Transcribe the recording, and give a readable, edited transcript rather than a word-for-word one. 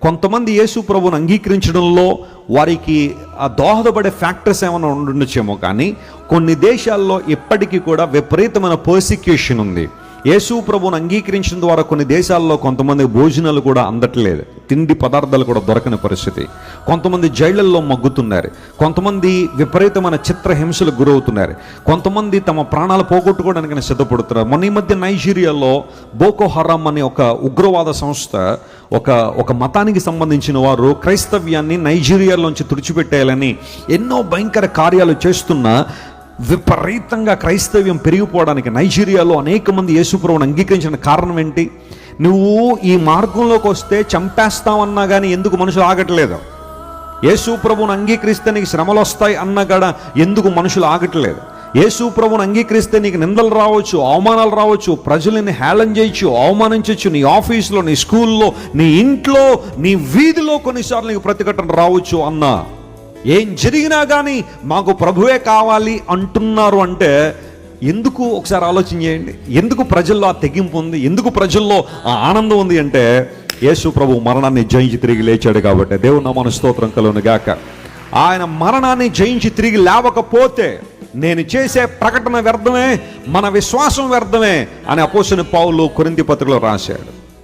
కొంతమంది యేసు ప్రభువును అంగీకరించడంలో వారికి ఆ దోహదపడే ఫ్యాక్టర్స్ ఏమైనా ఉండొచ్చేమో, కానీ కొన్ని దేశాల్లో ఇప్పటికీ కూడా విపరీతమైన పర్సిక్యూషన్ ఉంది. యేసు ప్రభువును అంగీకరించిన ద్వారా కొన్ని దేశాల్లో కొంతమంది భోజనాలు కూడా అందట్లేదు, తిండి పదార్థాలు కూడా దొరకని పరిస్థితి. కొంతమంది జైళ్ళల్లో మగ్గుతున్నారు, కొంతమంది విపరీతమైన చిత్రహింసలకు గురవుతున్నారు, కొంతమంది తమ ప్రాణాలు పోగొట్టుకోవడానికి సిద్ధపడుతున్నారు. మొన్న ఈ మధ్య నైజీరియాలో బోకో హరామ్ అనే ఒక ఉగ్రవాద సంస్థ, ఒక మతానికి సంబంధించిన వారు క్రైస్తవ్యాన్ని నైజీరియాలోంచి తుడిచిపెట్టేయాలని ఎన్నో భయంకర కార్యాలు చేస్తున్నా విపరీతంగా క్రైస్తవ్యం పెరిగిపోవడానికి నైజీరియాలో అనేక మంది యేసుప్రభువుని అంగీకరించిన కారణం ఏంటి? నువ్వు ఈ మార్గంలోకి వస్తే చంపేస్తావన్నా కానీ ఎందుకు మనుషులు ఆగట్లేదు? యేసుప్రభువుని అంగీకరిస్తే నీకు శ్రమలు వస్తాయి అన్నా కూడా ఎందుకు మనుషులు ఆగట్లేదు? యేసుప్రభువుని అంగీకరిస్తే నీకు నిందలు రావచ్చు, అవమానాలు రావచ్చు, ప్రజలని హేళన చేయొచ్చు, అవమానించవచ్చు, నీ ఆఫీసులో, నీ స్కూల్లో, నీ ఇంట్లో, నీ వీధిలో కొన్నిసార్లు నీకు ప్రతిఘటన రావచ్చు అన్నా, ఏం జరిగినా కానీ మాకు ప్రభువే కావాలి అంటున్నారు అంటే ఎందుకు? ఒకసారి ఆలోచన చేయండి. ఎందుకు ప్రజల్లో ఆ తెగింపు ఉంది? ఎందుకు ప్రజల్లో ఆ ఆనందం ఉంది అంటే యేసు ప్రభు మరణాన్ని జయించి తిరిగి లేచాడు కాబట్టి. దేవుని నామమున స్తోత్రం కలుగును గాక. ఆయన మరణాన్ని జయించి తిరిగి లేవకపోతే నేను చేసే ప్రకటన వ్యర్థమే, మన విశ్వాసం వ్యర్థమే అని అపోస్తలుడైన పౌలు కొరింథీ పత్రికలో రాశాడు.